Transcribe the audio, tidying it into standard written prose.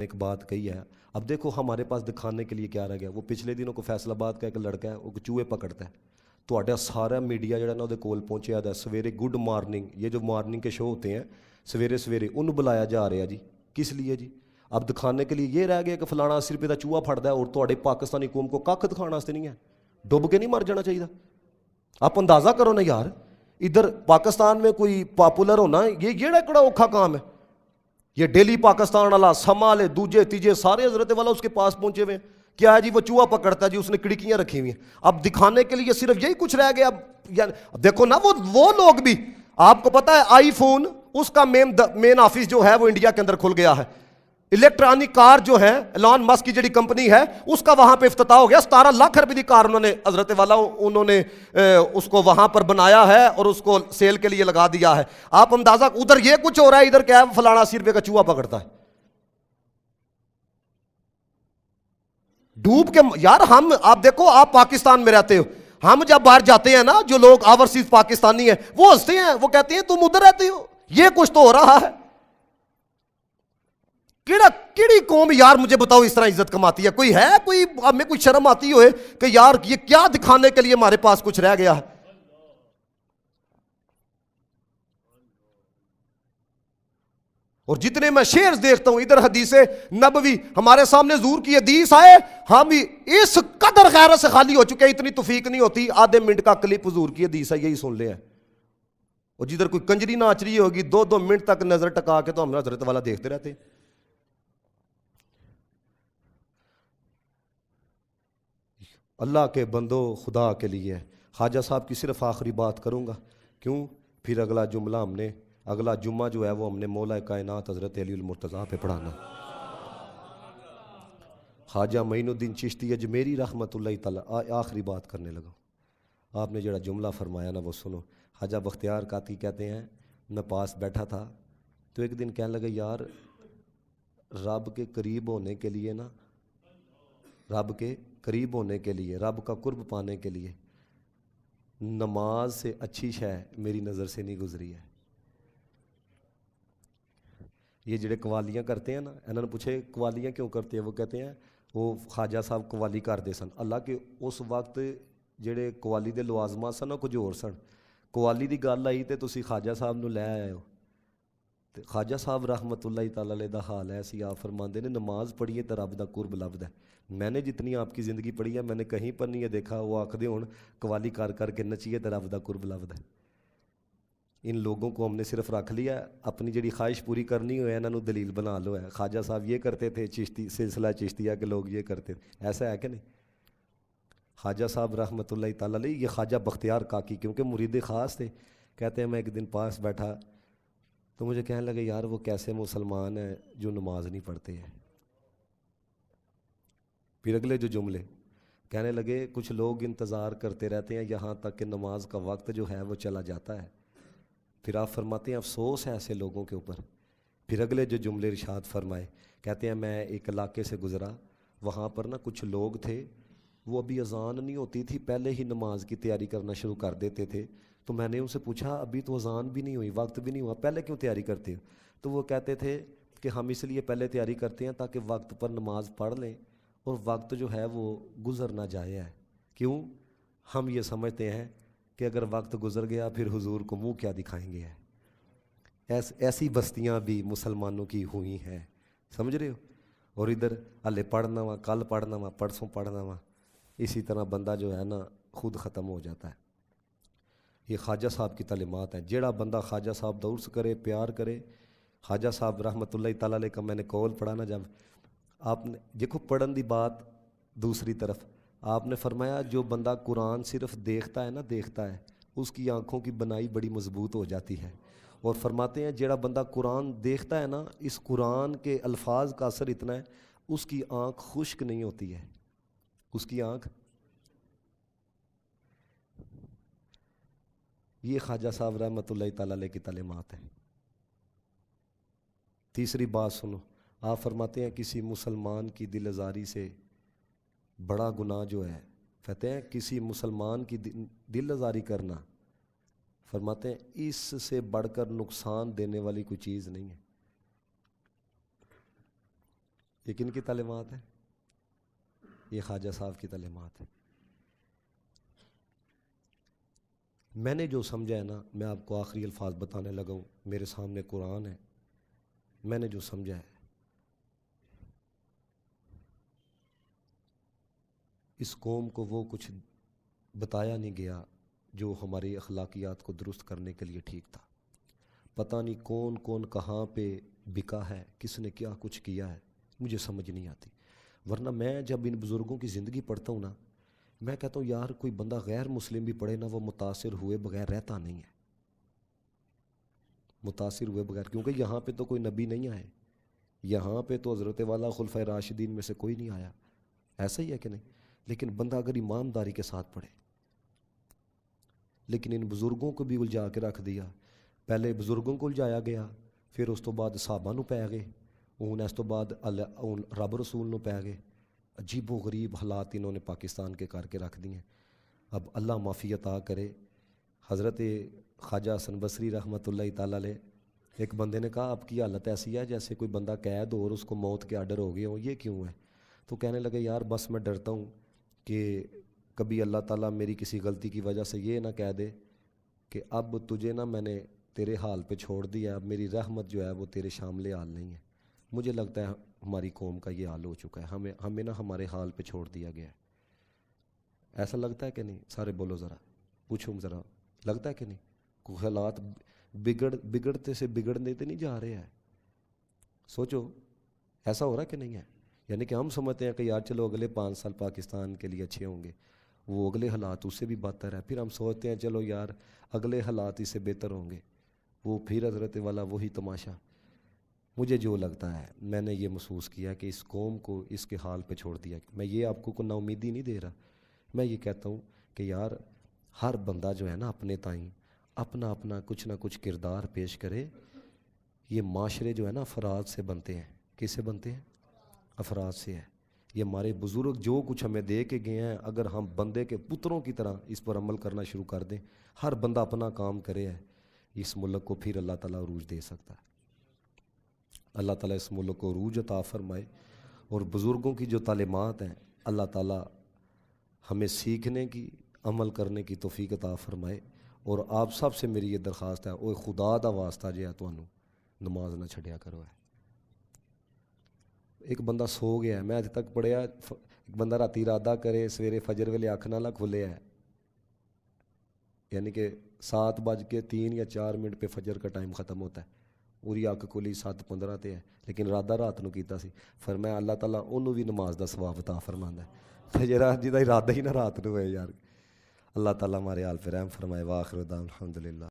ایک بات کہی ہے. اب دیکھو ہمارے پاس دکھانے کے لیے کیا رہ گیا. وہ پچھلے دنوں کو فیصل آباد کا ایک لڑکا ہے, وہ چوہے پکڑتا ہے. تو سارا میڈیا جڑا نا وہ کول پہنچیا ہے. سویرے گڈ مارننگ, یہ جو مارننگ کے شو ہوتے ہیں سویرے سویرے, انہوں بلایا جا رہا جی. کس لیے جی؟ اب دکھانے کے لیے یہ رہ گیا کہ فلانا 80 روپے کا چوہا پھڑتا ہے, اور تھوڑے پاکستانی قوم کو کھ دکھانا واسطے نہیں ہے. ڈب کے نہیں مر جانا چاہیے. آپ اندازہ کرو نا یار, ادھر پاکستان میں کوئی پاپولر ہونا یہ کہڑا کڑا اوکھا کام ہے. یہ ڈیلی پاکستان والا, سما والے, دوجے تیجے سارے حضرت والا اس کے پاس پہنچے ہوئے. کیا ہے جی؟ وہ چوہا پکڑتا ہے جی, اس نے کھڑکیاں رکھی ہوئی ہیں. اب دکھانے کے لیے صرف یہی کچھ رہ گیا. اب دیکھو نا وہ لوگ بھی, آپ کو پتا ہے آئی فون اس کا مین آفس جو ہے وہ انڈیا کے اندر کھل گیا ہے. الیکٹرانک کار جو ہے ایلان مسک کی جڑی کمپنی ہے اس کا وہاں پہ افتتاح ہو گیا. 17 لاکھ روپے کی کار انہوں نے حضرت والا انہوں نے اس کو وہاں پر بنایا ہے اور اس کو سیل کے لیے لگا دیا ہے. آپ اندازہ, ادھر یہ کچھ ہو رہا ہے, ادھر کیا ہے فلانا 80 روپے کا چوہا پکڑتا ہے. ڈوب کے یار ہم, آپ دیکھو آپ پاکستان میں رہتے ہو, ہم جب باہر جاتے ہیں نا جو لوگ اوورسیز پاکستانی ہیں وہ ہنستے ہیں, وہ کہتے ہیں تم ادھر رہتے ہو, یہ کچھ تو ہو رہا ہے. کیڑی قوم یار مجھے بتاؤ اس طرح عزت کماتی ہے؟ کوئی ہے, کوئی ہمیں کوئی شرم آتی ہوئے کہ یار یہ کیا دکھانے کے لیے ہمارے پاس کچھ رہ گیا ہے. اور جتنے میں شیئرز دیکھتا ہوں ادھر حدیث نبوی ہمارے سامنے حضور کی حدیث آئے, ہم اس قدر غیرت سے خالی ہو چکے ہیں, اتنی توفیق نہیں ہوتی آدھے منٹ کا کلپ حضور کی حدیث ہے یہی سن لے. اور جدھر کوئی کنجری ناچ رہی ہوگی 2 منٹ تک نظر ٹکا کے تو ہم حضرت والا دیکھتے رہتے. اللہ کے بندو خدا کے لیے خواجہ صاحب کی صرف آخری بات کروں گا, کیوں پھر اگلا جمعہ جو ہے وہ ہم نے مولا کائنات حضرت علی المرتضیٰ پہ پڑھانا. خواجہ معین الدین چشتی اجمیری رحمۃ اللہ تعالی, آخری بات کرنے لگا. آپ نے جڑا جملہ فرمایا نا وہ سنو. خواجہ بختیار کاکی کہتے ہیں میں پاس بیٹھا تھا تو ایک دن کہنے لگا یار رب کے قریب ہونے کے لیے نا, رب کے قریب ہونے کے لیے, رب کا قرب پانے کے لیے نماز سے اچھی شے میری نظر سے نہیں گزری ہے. یہ جڑے قوالیاں کرتے ہیں نا, انہوں نے پوچھے قوالیاں کیوں کرتے ہیں, وہ کہتے ہیں وہ خواجہ صاحب قوالی کرتے سن. اللہ کے اس وقت جڑے قوالی دے لوازمات سن کچھ اور سن. قوالی دی گل آئی تے تسی خواجہ صاحب نو لے آئے ہو. تے خواجہ صاحب رحمت اللہ تعالی علیہ دا حال ہے سی, آپ فرماندے نے نماز پڑھیے تے رب دا قرب لبدا ہے. میں نے جتنی آپ کی زندگی پڑھی ہے میں نے کہیں پر نہیں یہ دیکھا وہ آکھدے ہون قوالی کر کے نچیے تے رب دا قرب لبدا ہے. ان لوگوں کو ہم نے صرف رکھ لیا, اپنی جڑی خواہش پوری کرنی ہوئے انہاں نو دلیل بنا لو ہے. خواجہ صاحب یہ کرتے تھے, چشتی سلسلہ چشتیہ کے لوگ یہ کرتے تھے, ایسا ہے کہ نہیں؟ خواجہ صاحب رحمۃ اللہ تعالی علیہ, یہ خواجہ بختیار کاکی کیونکہ مرید خاص تھے, کہتے ہیں میں ایک دن پاس بیٹھا تو مجھے کہنے لگے یار وہ کیسے مسلمان ہیں جو نماز نہیں پڑھتے ہیں. پھر اگلے جو جملے کہنے لگے کچھ لوگ انتظار کرتے رہتے ہیں یہاں تک کہ نماز کا وقت جو ہے وہ چلا جاتا ہے. پھر آپ فرماتے ہیں افسوس ہے ایسے لوگوں کے اوپر. پھر اگلے جو جملے ارشاد فرمائے, کہتے ہیں میں ایک علاقے سے گزرا, وہاں پر نا کچھ لوگ تھے وہ ابھی اذان نہیں ہوتی تھی پہلے ہی نماز کی تیاری کرنا شروع کر دیتے تھے. تو میں نے ان سے پوچھا ابھی تو اذان بھی نہیں ہوئی, وقت بھی نہیں ہوا, پہلے کیوں تیاری کرتے ہو؟ تو وہ کہتے تھے کہ ہم اس لیے پہلے تیاری کرتے ہیں تاکہ وقت پر نماز پڑھ لیں اور وقت جو ہے وہ گزر نہ جائے ہے. کیوں؟ ہم یہ سمجھتے ہیں کہ اگر وقت گزر گیا پھر حضور کو منہ کیا دکھائیں گے. ایسی بستیاں بھی مسلمانوں کی ہوئی ہیں, سمجھ رہے ہو؟ اور ادھر ہلے پڑھنا وا, کل پڑھنا وا, پرسوں پڑھنا وا, اسی طرح بندہ جو ہے نا خود ختم ہو جاتا ہے. یہ خواجہ صاحب کی تعلیمات ہیں. جیڑا بندہ خواجہ صاحب دورس کرے, پیار کرے, خواجہ صاحب رحمۃ اللہ تعالی علیہ کا میں نے قول پڑھا نا, جب آپ نے دیکھو پڑھن دی بات دوسری طرف آپ نے فرمایا جو بندہ قرآن صرف دیکھتا ہے نا, دیکھتا ہے, اس کی آنکھوں کی بنائی بڑی مضبوط ہو جاتی ہے. اور فرماتے ہیں جیڑا بندہ قرآن دیکھتا ہے نا, اس قرآن کے الفاظ کا اثر اتنا ہے اس کی آنکھ خشک نہیں ہوتی ہے, اس کی آنکھ. یہ خواجہ صاحب رحمۃ اللہ تعالی علیہ کی تعلیمات ہیں. تیسری بات سنو, آپ فرماتے ہیں کسی مسلمان کی دل آزاری سے بڑا گناہ جو ہے, کہتے ہیں کسی مسلمان کی دل آزاری کرنا, فرماتے ہیں اس سے بڑھ کر نقصان دینے والی کوئی چیز نہیں ہے. یہ کن کی تعلیمات ہیں؟ یہ خواجہ صاحب کی تعلیمات ہیں۔ میں نے جو سمجھا ہے نا، میں آپ کو آخری الفاظ بتانے لگا ہوں، میرے سامنے قرآن ہے، میں نے جو سمجھا ہے، اس قوم کو وہ کچھ بتایا نہیں گیا جو ہماری اخلاقیات کو درست کرنے کے لیے ٹھیک تھا۔ پتہ نہیں کون کون کہاں پہ بکا ہے، کس نے کیا کچھ کیا ہے، مجھے سمجھ نہیں آتی۔ ورنہ میں جب ان بزرگوں کی زندگی پڑھتا ہوں نا، میں کہتا ہوں یار کوئی بندہ غیر مسلم بھی پڑھے نا، وہ متاثر ہوئے بغیر رہتا نہیں ہے، متاثر ہوئے بغیر، کیونکہ یہاں پہ تو کوئی نبی نہیں آئے، یہاں پہ تو حضرت والا خلفۂ راشدین میں سے کوئی نہیں آیا، ایسا ہی ہے کہ نہیں؟ لیکن بندہ اگر ایمانداری کے ساتھ پڑھے، لیکن ان بزرگوں کو بھی الجھا کے رکھ دیا۔ پہلے بزرگوں کو الجھایا گیا، پھر اس تو بعد صحابہ نو پی گئے، اس تو بعد رب رسول نو پی گئے۔ عجیب و غریب حالات انہوں نے پاکستان کے کر کے رکھ دیے ہیں۔ اب اللہ معافی عطا کرے۔ حضرت خواجہ حسن بصری رحمۃ اللہ تعالیٰ علیہ، ایک بندے نے کہا آپ کی حالت ایسی ہے جیسے کوئی بندہ قید ہو اور اس کو موت کے آرڈر ہو گئے ہوں، یہ کیوں ہے؟ تو کہنے لگے یار بس میں ڈرتا ہوں کہ کبھی اللہ تعالیٰ میری کسی غلطی کی وجہ سے یہ نہ کہہ دے کہ اب تجھے نا میں نے تیرے حال پہ چھوڑ دیا، اب میری رحمت جو ہے وہ تیرے شامل حال نہیں ہے۔ مجھے لگتا ہے ہماری قوم کا یہ حال ہو چکا ہے، ہمیں نا ہمارے حال پہ چھوڑ دیا گیا ہے۔ ایسا لگتا ہے کہ نہیں؟ سارے بولو ذرا، پوچھو ذرا، لگتا ہے کہ نہیں؟ کوئی حالات بگڑتے سے بگڑنے تو نہیں جا رہے ہیں؟ سوچو ایسا ہو رہا کہ نہیں ہے؟ یعنی کہ ہم سمجھتے ہیں کہ یار چلو اگلے 5 سال پاکستان کے لیے اچھے ہوں گے، وہ اگلے حالات اس سے بھی بدتر ہے، پھر ہم سوچتے ہیں چلو یار اگلے حالات اس سے بہتر ہوں گے، وہ پھر حضرت والا وہی تماشا۔ مجھے جو لگتا ہے، میں نے یہ محسوس کیا کہ اس قوم کو اس کے حال پہ چھوڑ دیا۔ میں یہ آپ کو نا امیدی نہیں دے رہا، میں یہ کہتا ہوں کہ یار ہر بندہ جو ہے نا اپنے تائیں اپنا اپنا کچھ نہ کچھ کردار پیش کرے۔ یہ معاشرے جو ہے نا افراد سے بنتے ہیں۔ کس سے بنتے ہیں؟ افراد سے ہے۔ یہ ہمارے بزرگ جو کچھ ہمیں دے کے گئے ہیں، اگر ہم بندے کے پتروں کی طرح اس پر عمل کرنا شروع کر دیں، ہر بندہ اپنا کام کرے ہے، اس ملک کو پھر اللہ تعالیٰ عروج دے سکتا ہے۔ اللہ تعالیٰ اس ملک کو عروج عطا فرمائے، اور بزرگوں کی جو تعلیمات ہیں اللہ تعالیٰ ہمیں سیکھنے کی، عمل کرنے کی توفیق عطا فرمائے۔ اور آپ سب سے میری یہ درخواست ہے، اوے خدا دا واسطہ جے تانوں نماز نہ چھڈیا کرو ہے۔ ایک بندہ سو گیا ہے، میں اج تک پڑھیا ایک بندہ راتی ارادہ کرے سویرے فجر ویلے اکھ نہ کھلے ہے، یعنی کہ 7:03 یا 4 پہ فجر کا ٹائم ختم ہوتا ہے، پوری اکھ کھلی 7:15 تے ہے، لیکن ارادہ رات نو کیتا سی۔ فرمایا اللہ تعالیٰ انہوں بھی نماز دا ثواب عطا فرماندا ہے، فجر جی دا ارادہ ہی نہ رات نو ہے یار۔ اللہ تعالیٰ ہمارے حال پہ رحم فرمائے۔ واخر دعوانا الحمدللہ۔